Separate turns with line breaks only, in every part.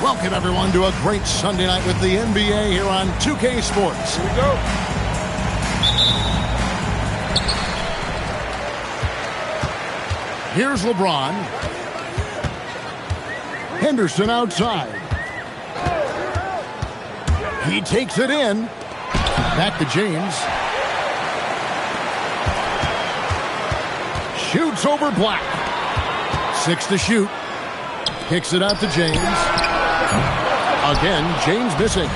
Welcome, everyone, to a great Sunday night with the NBA here on 2K Sports.
Here we go.
Here's LeBron. Henderson outside. He takes it in. Back to James. Shoots over Black. 6 to shoot. Kicks it out to James. Again, James missing.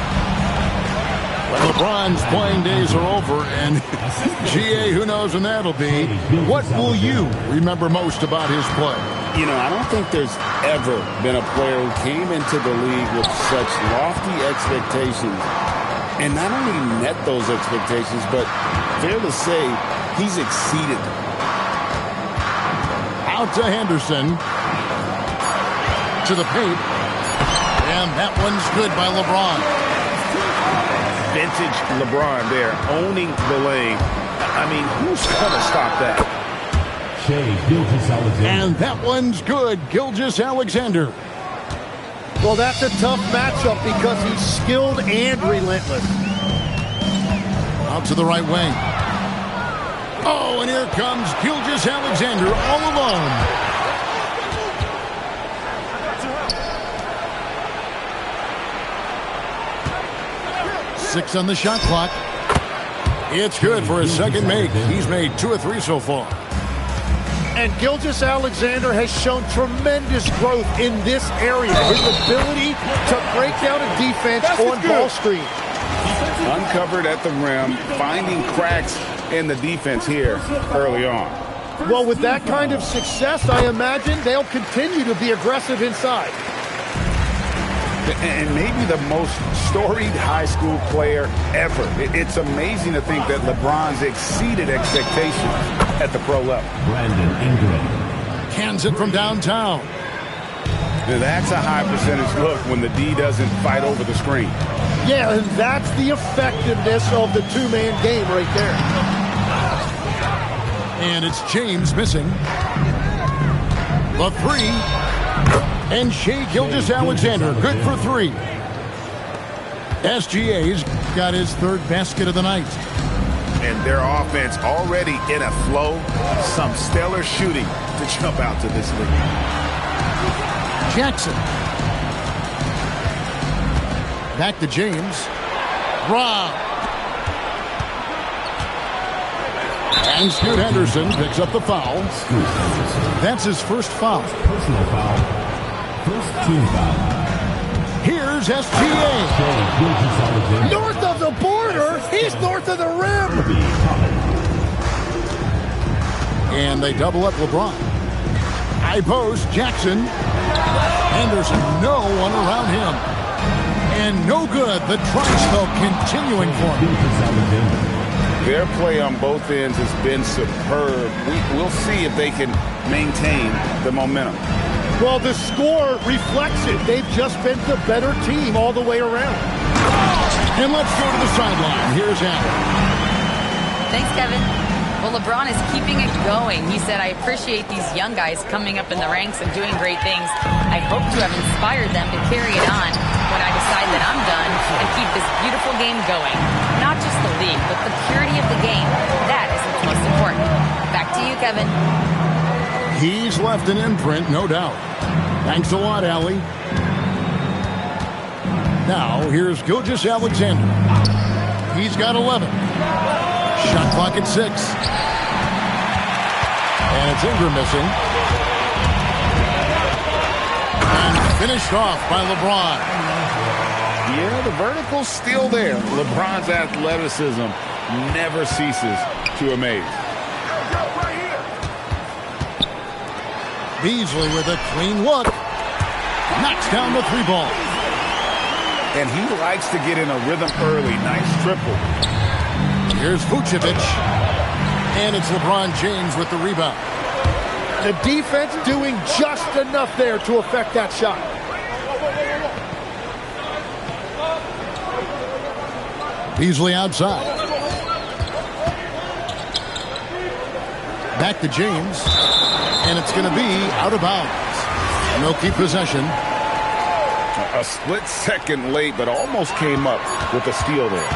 Well, LeBron's playing days are over, and GA, who knows when that'll be. What will you remember most about his play?
You know, I don't think there's ever been a player who came into the league with such lofty expectations and not only met those expectations, but fair to say, he's exceeded them.
Out to Henderson. To the paint. And that one's good by LeBron.
Vintage LeBron there, owning the lane. I mean, who's going to stop that?
And that one's good, Gilgeous-Alexander.
Well, that's a tough matchup because he's skilled and relentless.
Out to the right wing. Oh, and here comes Gilgeous-Alexander all alone. Six on the shot clock. It's good for his second make. He's made 2 or 3 so far.
And Gilgeous-Alexander has shown tremendous growth in this area. His ability to break down a defense on ball screens.
Uncovered at the rim, finding cracks in the defense here early on.
Well, with that kind of success, I imagine they'll continue to be aggressive inside.
And maybe the most storied high school player ever. It's amazing to think that LeBron's exceeded expectations at the pro level.
Brandon Ingram.
Cans it from downtown.
Now that's a high percentage look when the D doesn't fight over the screen.
Yeah, and that's the effectiveness of the two-man game right there.
And it's James missing. The 3. And Shai Gilgeous-Alexander, good for 3. SGA's got his 3rd basket of the night.
And their offense already in a flow. Some stellar shooting to jump out to this league.
Jackson. Back to James. Rob. And Scoot Henderson picks up the foul. That's his first foul.
Personal foul. First team foul.
Here's SGA.
North of the border, he's north of the rim.
And they double up LeBron. High post, Jackson. Henderson, no one around him. And no good. The tri-spell continuing for him.
Their play on both ends has been superb. We'll see if they can maintain the momentum.
Well, the score reflects it. They've just been the better team all the way around.
And let's go to the sideline. Here's Allen.
Thanks, Kevin. Well, LeBron is keeping it going. He said, I appreciate these young guys coming up in the ranks and doing great things. I hope to have inspired them to carry it on when I decide that I'm done and keep this beautiful game going. Not just the league, but the purity of the game. That is what's most important. Back to you, Kevin.
He's left an imprint, no doubt. Thanks a lot, Allie. Now, here's Gilgeous-Alexander. He's got 11. Shot clock at 6. And it's Ingram missing. And finished off by LeBron.
Yeah, the vertical's still there. LeBron's athleticism never ceases to amaze.
Beasley with a clean look. Knocks down the 3 ball.
And he likes to get in a rhythm early. Nice triple.
Here's Vucevic. And it's LeBron James with the rebound.
The defense doing just enough there to affect that shot.
Beasley outside. Back to James. And it's going to be out of bounds. And they'll keep possession.
A split second late, but almost came up with a steal there.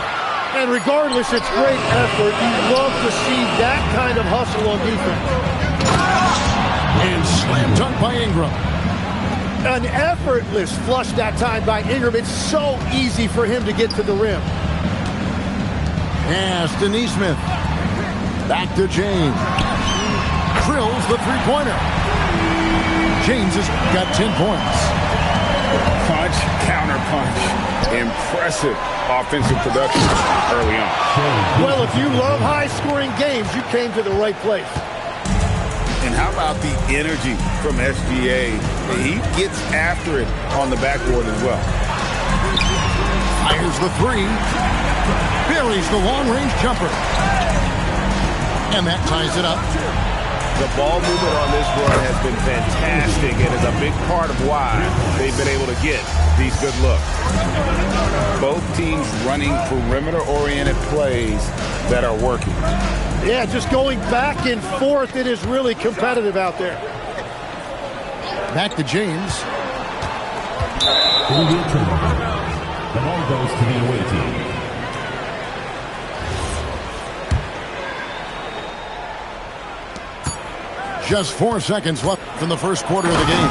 And regardless, it's great effort. You love to see that kind of hustle on defense.
And slam dunk by Ingram.
An effortless flush that time by Ingram. It's so easy for him to get to the rim.
Pass to Neesmith. Back to James. Drills the three-pointer. James has got 10 points.
Punch, counter punch. Impressive offensive production early on.
Well, if you love high-scoring games, you came to the right place.
And how about the energy from SGA? He gets after it on the backboard as well.
Fires the three. Buries the long-range jumper. And that ties it up.
The ball movement on this run has been fantastic and is a big part of why they've been able to get these good looks.
Both teams running perimeter-oriented plays that are working.
Yeah, just going back and forth, it is really competitive out there.
Back to James.
It'll be a turnover. The ball goes to the away team.
Just 4 seconds left in the first quarter of the game.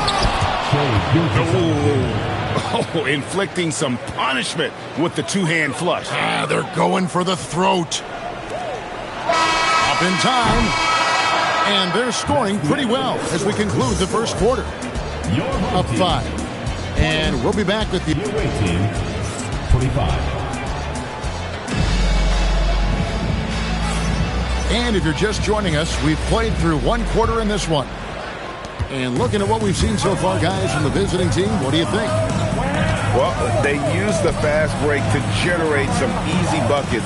Oh, inflicting some punishment with the two-hand flush.
They're going for the throat. Up in time. And they're scoring pretty well as we conclude the first quarter. Up 5. And we'll be back with the
away team, 25.
And if you're just joining us, we've played through one quarter in this one. And looking at what we've seen so far, guys, from the visiting team, what do you think?
Well, they used the fast break to generate some easy buckets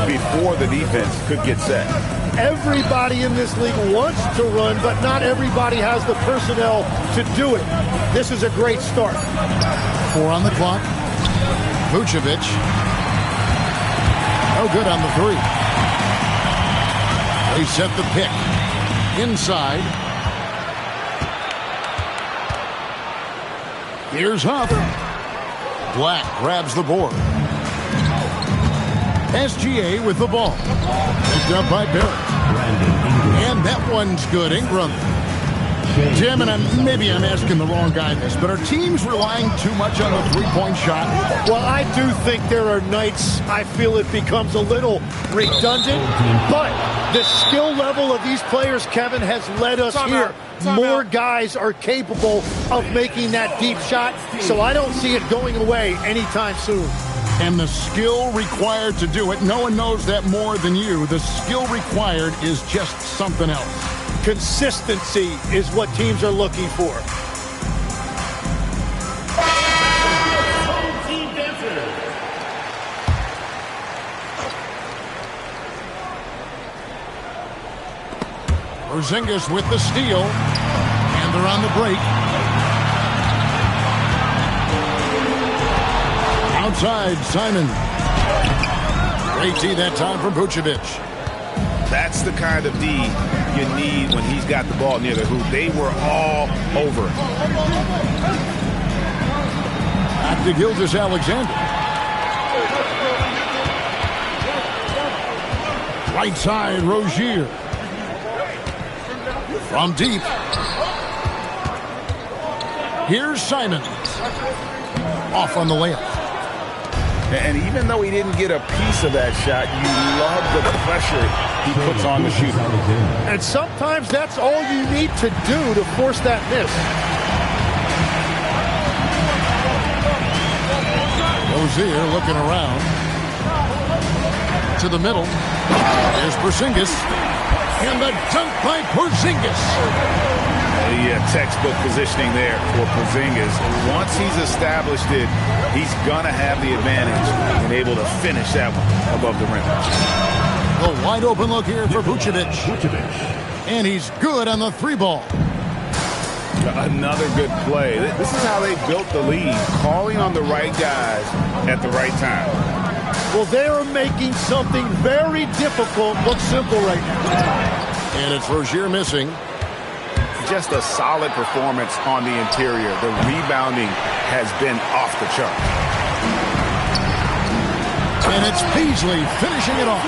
before the defense could get set.
Everybody in this league wants to run, but not everybody has the personnel to do it. This is a great start.
4 on the clock. Vucevic. No good on the three. They set the pick. Inside. Here's Huff. Black grabs the board. SGA with the ball. Picked up by Barrett. And that one's good. Ingram. Jim, and maybe I'm asking the wrong guy this, but are teams relying too much on a three-point shot?
Well, I do think there are nights I feel it becomes a little redundant, but the skill level of these players, Kevin, has led us here. More guys are capable of making that deep shot, so I don't see it going away anytime soon.
And the skill required to do it, no one knows that more than you. The skill required is just something else.
Consistency is what teams are looking for.
Porzingis with the steal, and they're on the break. Outside, Simon. Great D that time from Vucevic.
That's the kind of D you need when he's got the ball near the hoop. They were all over it.
Back to Gilgeous-Alexander. Right side, Rozier. From deep. Here's Simons. Off on the layup.
And even though he didn't get a piece of that shot, you love the pressure he puts on the shooter.
And sometimes that's all you need to do to force that miss.
Rozier looking around. To the middle. There's Porzingis. And the dunk by Porzingis.
The textbook positioning there for Porzingis. Once he's established it, he's going to have the advantage and able to finish that one above the rim.
A wide open look here for Vucevic. And he's good on the three ball.
Another good play. This is how they built the lead, calling on the right guys at the right time.
Well, they are making something very difficult look simple right now.
And it's Rozier missing.
Just a solid performance on the interior. The rebounding has been off the chart.
And it's Beasley finishing it off.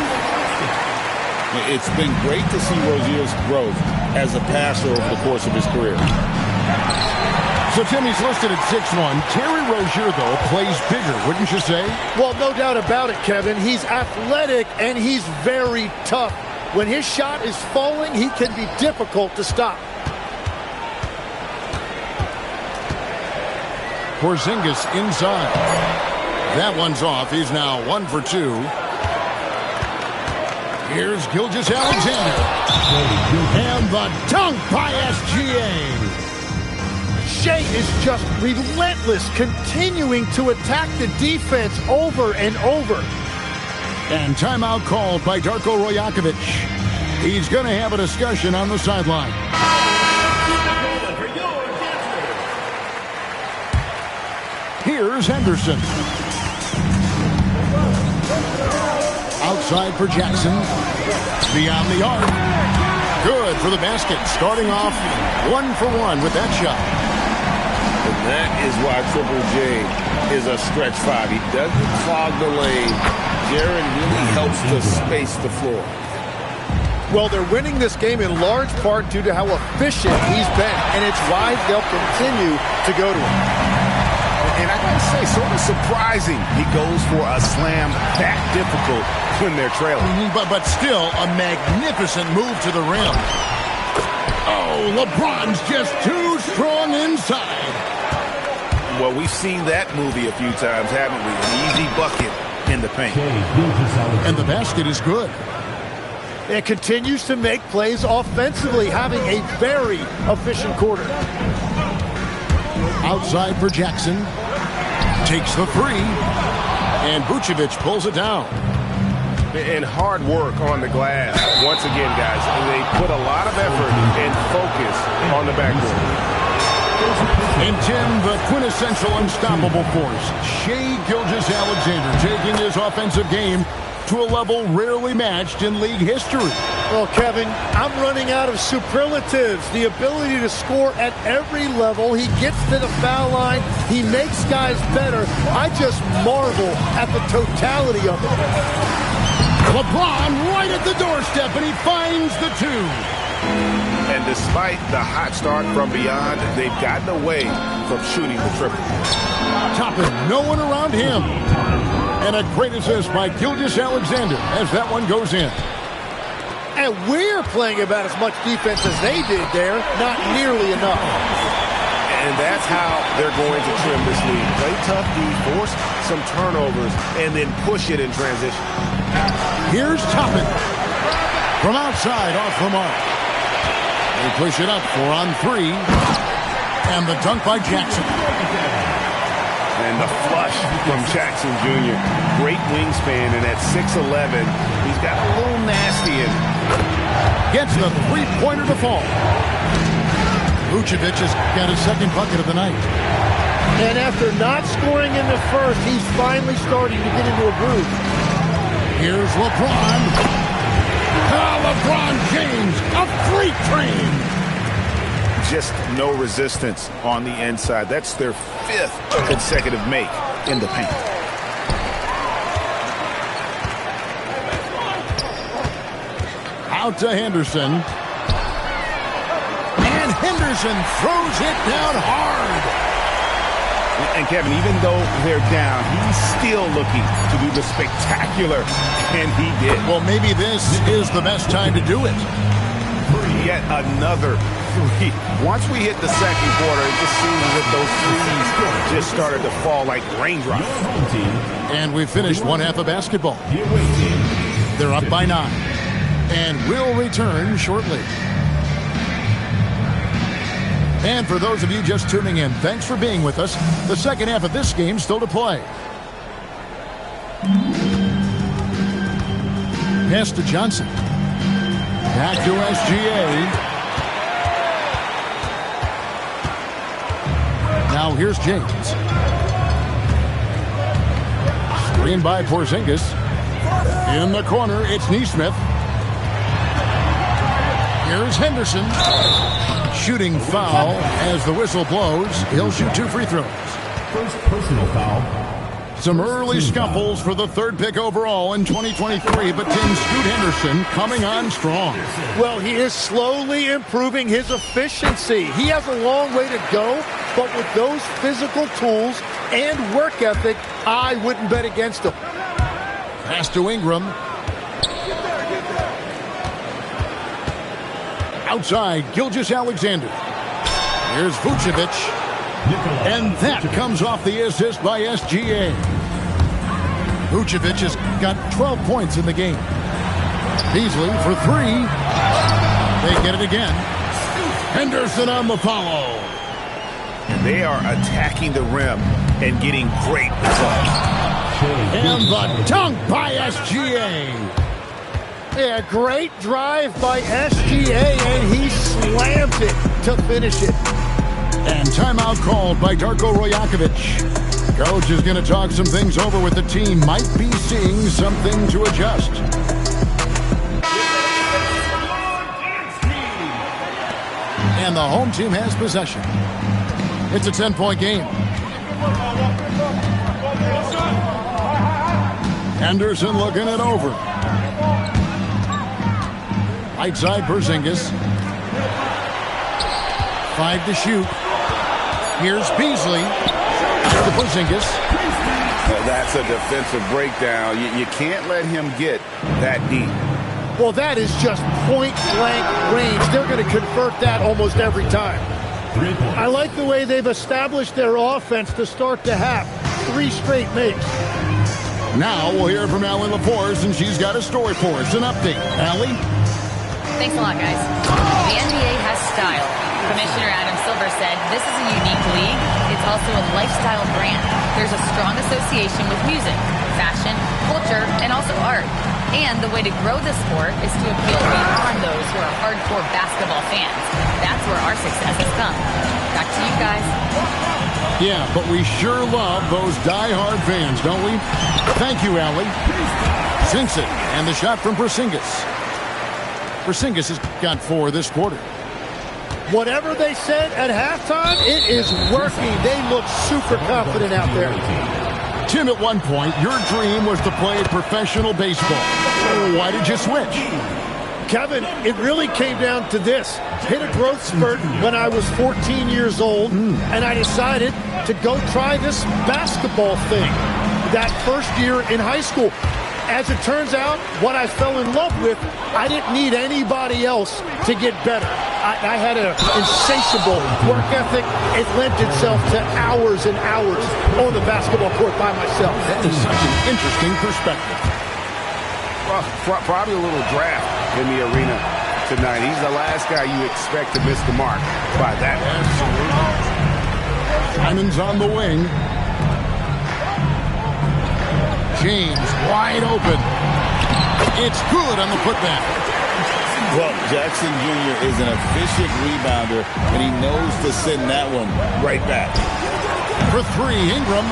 It's been great to see Rozier's growth as a passer over the course of his career.
So Timmy's listed at 6'1". Terry Rozier, though, plays bigger, wouldn't you say?
Well, no doubt about it, Kevin. He's athletic and he's very tough. When his shot is falling, he can be difficult to stop.
Porzingis inside. That one's off. He's now 1 for 2. Here's Gilgeous-Alexander. And the dunk by SGA.
Shea is just relentless, continuing to attack the defense over and over.
And timeout called by Darko Rajakovic. He's going to have a discussion on the sideline. Here's Henderson. Outside for Jackson. Beyond the arc. Good for the basket. Starting off 1 for 1 with that shot.
And that is why Triple J is a stretch 5. He doesn't clog the lane. Jaron really helps to space the floor.
Well, they're winning this game in large part due to how efficient he's been, and it's why they'll continue to go to him.
And I gotta say, sort of surprising he goes for a slam that difficult when they're trailing.
But still a magnificent move to the rim. Oh, LeBron's just too strong inside.
Well, we've seen that movie a few times, haven't we? An easy bucket in the paint.
And the basket is good.
It continues to make plays offensively, having a very efficient quarter.
Outside for Jackson. Takes the 3. And Vucevic pulls it down.
And hard work on the glass. Once again, guys, they put a lot of effort and focus on the backboard.
And Tim, the quintessential unstoppable force, Shea Gilgeous-Alexander, taking his offensive game to a level rarely matched in league history.
Well, Kevin, I'm running out of superlatives. The ability to score at every level. He gets to the foul line. He makes guys better. I just marvel at the totality of it.
LeBron right at the doorstep, and he finds the 2.
And despite the hot start from beyond, they've gotten away from shooting the triple.
Toppin, no one around him. And a great assist by Gilgeous-Alexander as that one goes in.
And we're playing about as much defense as they did there. Not nearly enough.
And that's how they're going to trim this lead. Play tough D, force some turnovers, and then push it in transition.
Here's Toppin. From outside, off the mark. They push it up 4 on 3. And the dunk by Jackson.
And the flush from Jackson Jr. Great wingspan, and at 6'11", he's got a little nasty in it.
Gets the 3-pointer to fall. Vucevic has got his second bucket of the night.
And after not scoring in the first, he's finally starting to get into a groove.
Here's LeBron. LeBron James, a freak train.
Just no resistance on the inside. That's their 5th consecutive make in the paint.
Out to Henderson. And Henderson throws it down hard.
And Kevin, even though they're down, he's still looking to do the spectacular, and he did.
Well, maybe this is the best time to do it.
Yet another 3. Once we hit the second quarter, it just seems as if those 3s just started to fall like raindrops.
And we've finished one half of basketball. They're up by 9. And we'll return shortly. And for those of you just tuning in, thanks for being with us. The second half of this game still to play. Pass to Johnson. Back to SGA. Now here's James. Screen by Porzingis. In the corner, it's Nesmith. Here's Henderson. Shooting foul as the whistle blows. He'll shoot 2 free throws.
First personal foul.
Some early scuffles for the third pick overall in 2023, but Tim Scoot Henderson coming on strong.
Well, he is slowly improving his efficiency. He has a long way to go, but with those physical tools and work ethic, I wouldn't bet against him.
Pass to Ingram. Outside, Gilgeous-Alexander. Here's Vucevic. And that comes off the assist by SGA. Vucevic has got 12 points in the game. Beasley for three. They get it again. Henderson on the follow.
And they are attacking the rim and getting great results.
And the dunk by SGA.
Yeah, great drive by SGA, and he slammed it to finish it.
And timeout called by Darko Rajakovic. Coach is going to talk some things over with the team. Might be seeing something to adjust. And the home team has possession. It's a 10-point game. Henderson looking it over. Right side, Porzingis. 5 to shoot. Here's Beasley. To Porzingis.
That's a defensive breakdown. You can't let him get that deep.
Well, that is just point-blank range. They're going to convert that almost every time. I like the way they've established their offense to start the half. 3 straight makes.
Now we'll hear from Allie LaForce, and she's got a story for us. An update. Allie?
Thanks a lot, guys. The NBA has style. Commissioner Adam Silver said, this is a unique league. It's also a lifestyle brand. There's a strong association with music, fashion, culture, and also art. And the way to grow the sport is to appeal beyond those who are hardcore basketball fans. That's where our success has come. Back to you guys.
Yeah, but we sure love those die-hard fans, don't we? Thank you, Allie. Sinks it, and the shot from Porzingis. Porzingis has got 4 this quarter.
Whatever they said at halftime, it is working. They look super confident out there.
Tim, at one point, your dream was to play professional baseball. Why did you switch?
Kevin, it really came down to this. Hit a growth spurt when I was 14 years old, and I decided to go try this basketball thing that first year in high school. As it turns out, what I fell in love with, I didn't need anybody else to get better. I had an insatiable work ethic. It lent itself to hours and hours on the basketball court by myself.
That is such an interesting perspective.
Well, probably a little draft in the arena tonight. He's the last guy you expect to miss the mark by that.
Absolutely. Simon's on the wing. James wide open. It's good on the putback.
Well, Jackson Jr. is an efficient rebounder, and he knows to send that one right back.
For 3, Ingram.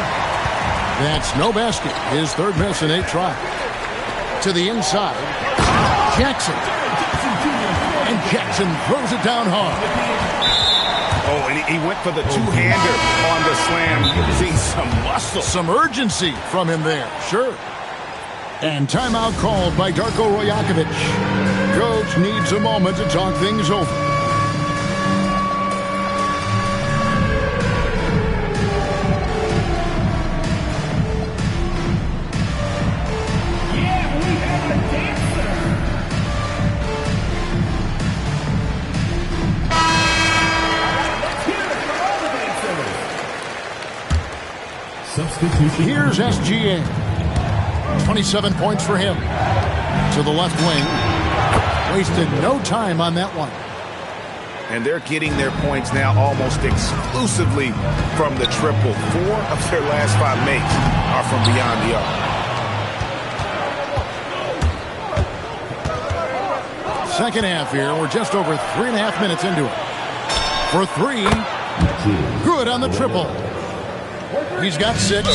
That's no basket. His third miss in 8 tries. To the inside. Jackson. And Jackson throws it down hard.
Oh, and he went for the two-hander on the slam. You can see some muscle.
Some urgency from him there, sure. And timeout called by Darko Rajakovic. Coach needs a moment to talk things over.
Yeah, we have a dancer. Let's hear it for all the dancers. Substitution.
Here's SGA. 27 points for him. To the left wing. Wasted no time on that one.
And they're getting their points now almost exclusively from the triple. 4 of their last 5 makes are from beyond the arc.
Second half here. We're just over 3.5 minutes into it. For 3. Good on the triple. He's got 6.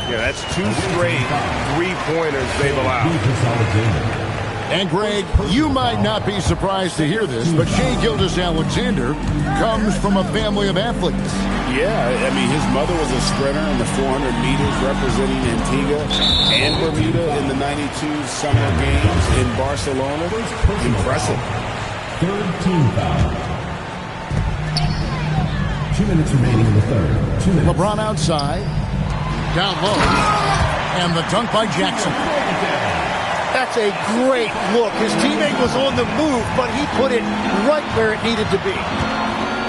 Yeah, that's 2 straight 3-pointers they've allowed.
And, Greg, you might not be surprised to hear this, but Shai Gilgeous-Alexander comes from a family of athletes.
Yeah, I mean, his mother was a sprinter in the 400 meters representing Antigua and Bermuda in the 92 Summer Games in Barcelona. Impressive.
Third team foul. 2 minutes remaining in the third. 2 minutes.
LeBron outside. Down low. And the dunk by Jackson.
That's a great look. His teammate was on the move, but he put it right where it needed to be.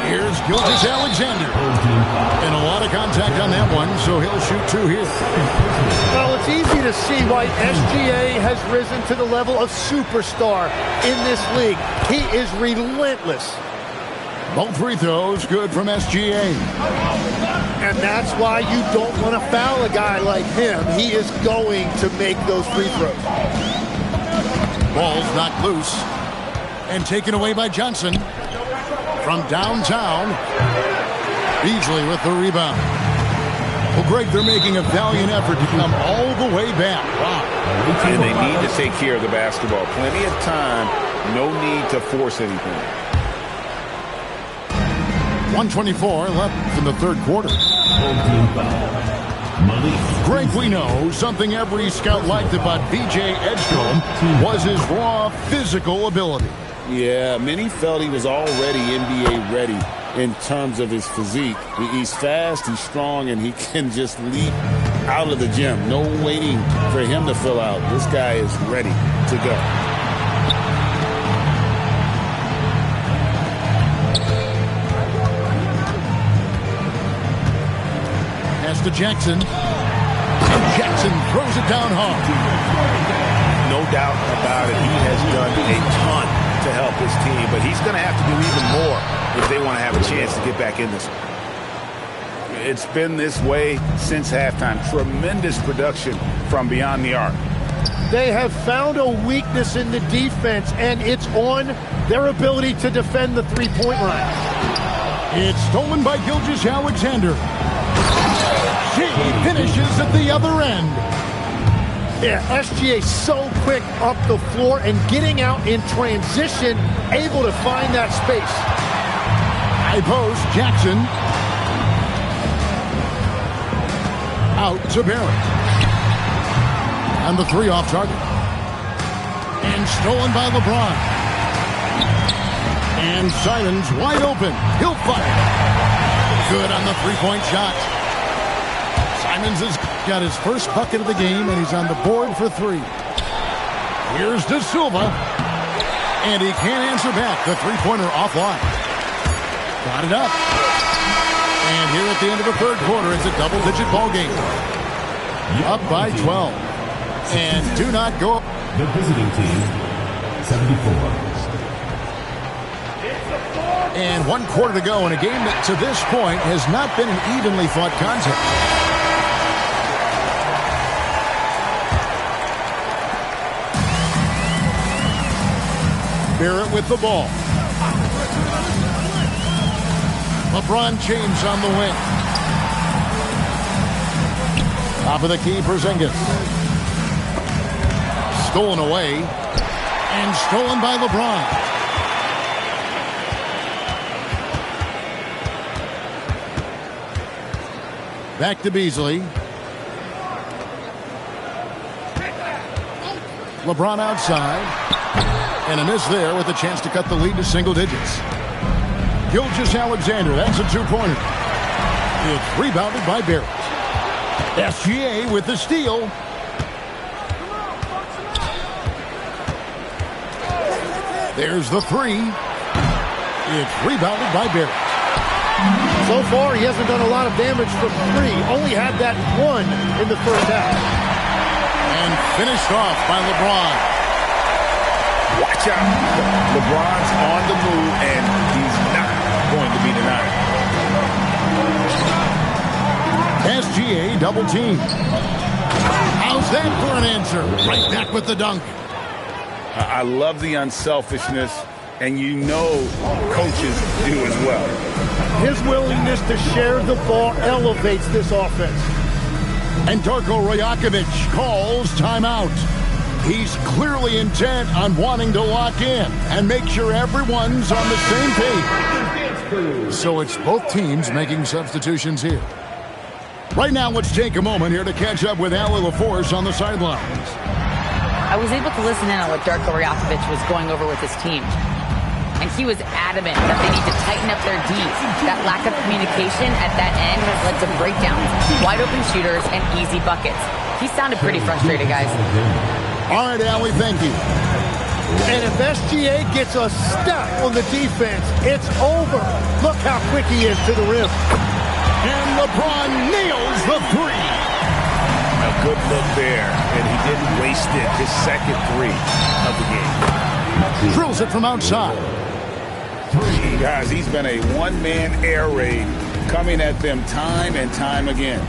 Here's Gilgeous-Alexander. And a lot of contact on that one, so he'll shoot 2 here.
Well, it's easy to see why SGA has risen to the level of superstar in this league. He is relentless.
Both free throws good from SGA.
And that's why you don't want to foul a guy like him. He is going to make those free throws.
Ball's knocked loose and taken away by Johnson. From downtown, Beasley with the rebound. Well, Greg, they're making a valiant effort to come all the way back. Wow.
And they need to take care of the basketball. Plenty of time. No need to force anything.
1:24 left in the third quarter. Greg, we know something every scout liked about B.J. Edgecombe was his raw physical ability.
Yeah, many felt he was already NBA ready in terms of his physique. He's fast, he's strong, and he can just leap out of the gym. No waiting for him to fill out. This guy is ready to go.
Pass to Jackson. And Jackson throws it down hard.
No doubt about it. He has done a ton to help his team, but he's going to have to do even more if they want to have a chance to get back in this. It's been this way since halftime. Tremendous production from beyond the arc.
They have found a weakness in the defense, and it's on their ability to defend the three-point line.
It's stolen by Gilgeous-Alexander. She finishes at the other end.
Yeah, SGA so quick up the floor and getting out in transition, able to find that space.
High post, Jackson. Out to Barrett. And the 3 off target. And stolen by LeBron. And Simon's wide open. He'll fire. Good on the 3-point shot. Simons has got his first bucket of the game, and he's on the board for 3. Here's De Silva. And he can't answer back. The 3-pointer offline. Got it up. And here at the end of the third quarter, it's a double-digit ball game. Up by 12. And do not go up.
The visiting team, 74.
And 1 quarter to go in a game that to this point has not been an evenly fought contest. Barrett with the ball. LeBron James on the wing. Top of the key, Porzingis. Stolen away. And stolen by LeBron. Back to Beasley. LeBron outside. And a miss there with a chance to cut the lead to single digits. Gilgeous-Alexander, that's a 2-pointer. It's rebounded by Barrett. SGA with the steal. There's the 3. It's rebounded by Barrett.
So far, he hasn't done a lot of damage from 3. Only had that 1 in the first half.
And finished off by LeBron.
Watch out. LeBron's on the move, and he's not going to be denied.
SGA double team. How's that for an answer? Right back with the dunk.
I love the unselfishness, and you know coaches do as well.
His willingness to share the ball elevates this offense.
And Darko Rajakovic calls timeout. He's clearly intent on wanting to lock in and make sure everyone's on the same page. So it's both teams making substitutions here. Right now, let's take a moment here to catch up with Ali LaForce on the sidelines.
I was able to listen in on what Darko Rajakovic was going over with his team. And he was adamant that they need to tighten up their Ds. That lack of communication at that end has led to breakdowns, wide open shooters, and easy buckets. He sounded pretty frustrated, guys.
All right, Ali, thank you.
And if SGA gets a step on the defense, it's over. Look how quick he is to the rim.
And LeBron nails the three.
A good look there, and he didn't waste it. His second three of the game.
Drills it from outside.
Guys, he's been a one-man air raid coming at them time and time again.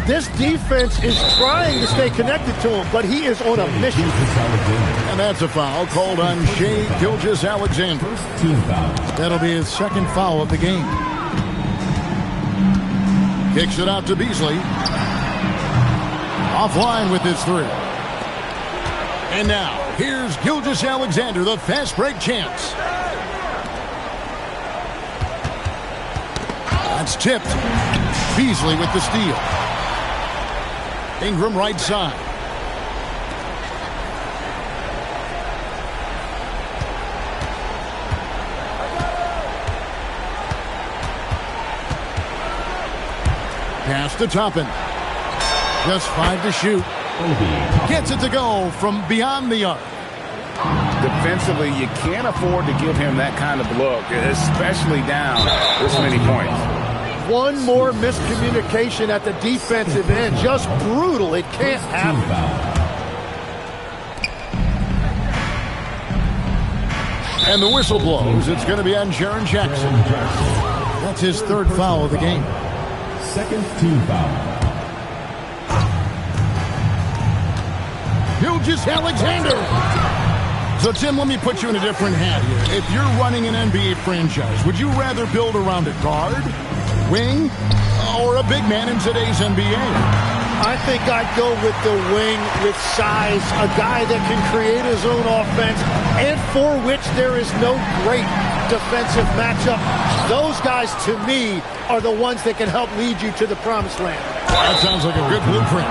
This defense is trying to stay connected to him, but he is on a mission.
And that's a foul called on Shai Gilgeous-Alexander. That'll be his second foul of the game. Kicks it out to Beasley. Offline with his three. And now, here's Gilgeous-Alexander, the fast break chance. That's tipped. Beasley with the steal. Ingram right side. Pass to Toppin. Just 5 to shoot. Gets it to go from beyond the arc.
Defensively, you can't afford to give him that kind of look, especially down this many points.
One more miscommunication at the defensive end. Just brutal. It can't happen.
And the whistle blows. It's going to be on Jaren Jackson. That's his third foul of the game.
Second team foul.
Gilgeous-Alexander. So, Tim, let me put you in a different hat here. If you're running an NBA franchise, would you rather build around a guard, wing, or a big man in today's NBA?
I think I'd go with the wing with size, a guy that can create his own offense and for which there is no great defensive matchup. Those guys, to me, are the ones that can help lead you to the promised land.
That sounds like a good blueprint.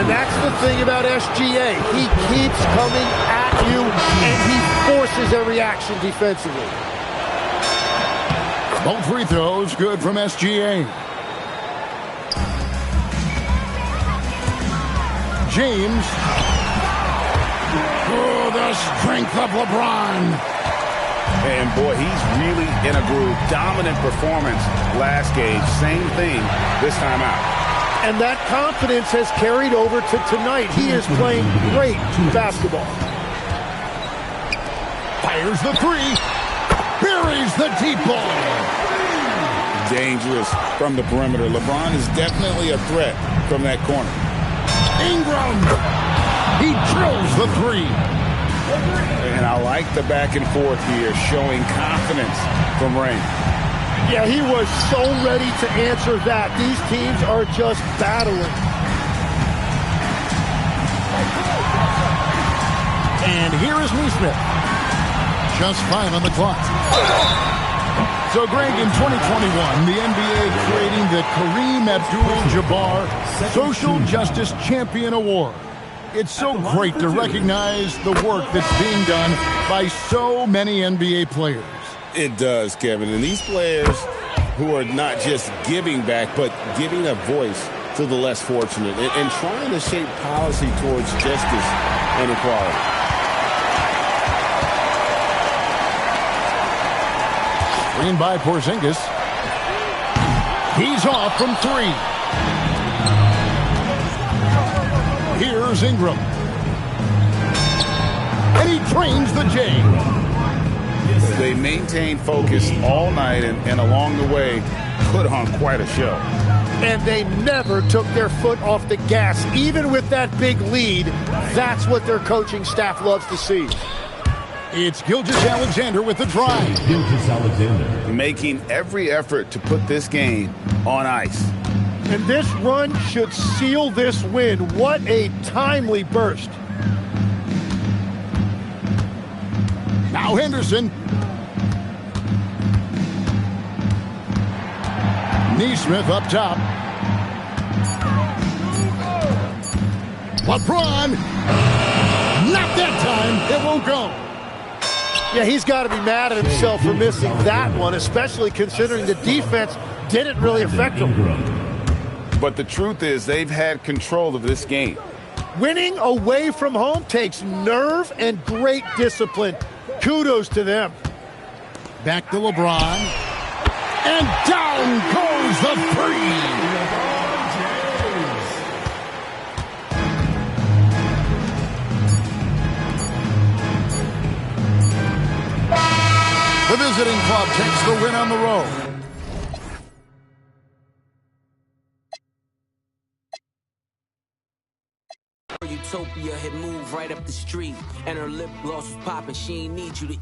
And that's the thing about SGA. He keeps coming at you, and he forces every action defensively.
Both free throws good from SGA. James. Oh, the strength of LeBron.
And, boy, he's really in a groove. Dominant performance last game. Same thing this time out.
And that confidence has carried over to tonight. He is playing great basketball.
Fires the three. Buries the deep ball.
Dangerous from the perimeter. LeBron is definitely a threat from that corner.
Ingram. He drills the three.
And I like the back and forth here, showing confidence from Rain.
Yeah, he was so ready to answer that. These teams are just battling.
And here is Neesmith. Just 5 on the clock. So, Greg, in 2021, the NBA creating the Kareem Abdul-Jabbar Social Justice Champion Award. It's so great to recognize the work that's being done by so many NBA players.
It does, Kevin. And these players who are not just giving back, but giving a voice to the less fortunate and trying to shape policy towards justice and equality.
Screen by Porzingis. He's off from 3. Here's Ingram. And he trains the J.
They maintained focus all night and along the way put on quite a show.
And they never took their foot off the gas. Even with that big lead, that's what their coaching staff loves to see.
It's Gilgeous-Alexander with the drive.
Gilgeous-Alexander.
Making every effort to put this game on ice.
And this run should seal this win. What a timely burst.
Now Henderson. Neesmith up top. LeBron. Not that time. It won't go.
Yeah, he's got to be mad at himself for missing that one, especially considering the defense didn't really affect him.
But the truth is they've had control of this game.
Winning away from home takes nerve and great discipline. Kudos to them.
Back to LeBron. And down goes the three. The visiting club takes the win on the road.
Utopia had moved right up the street, and her lip gloss was popping. She ain't need you to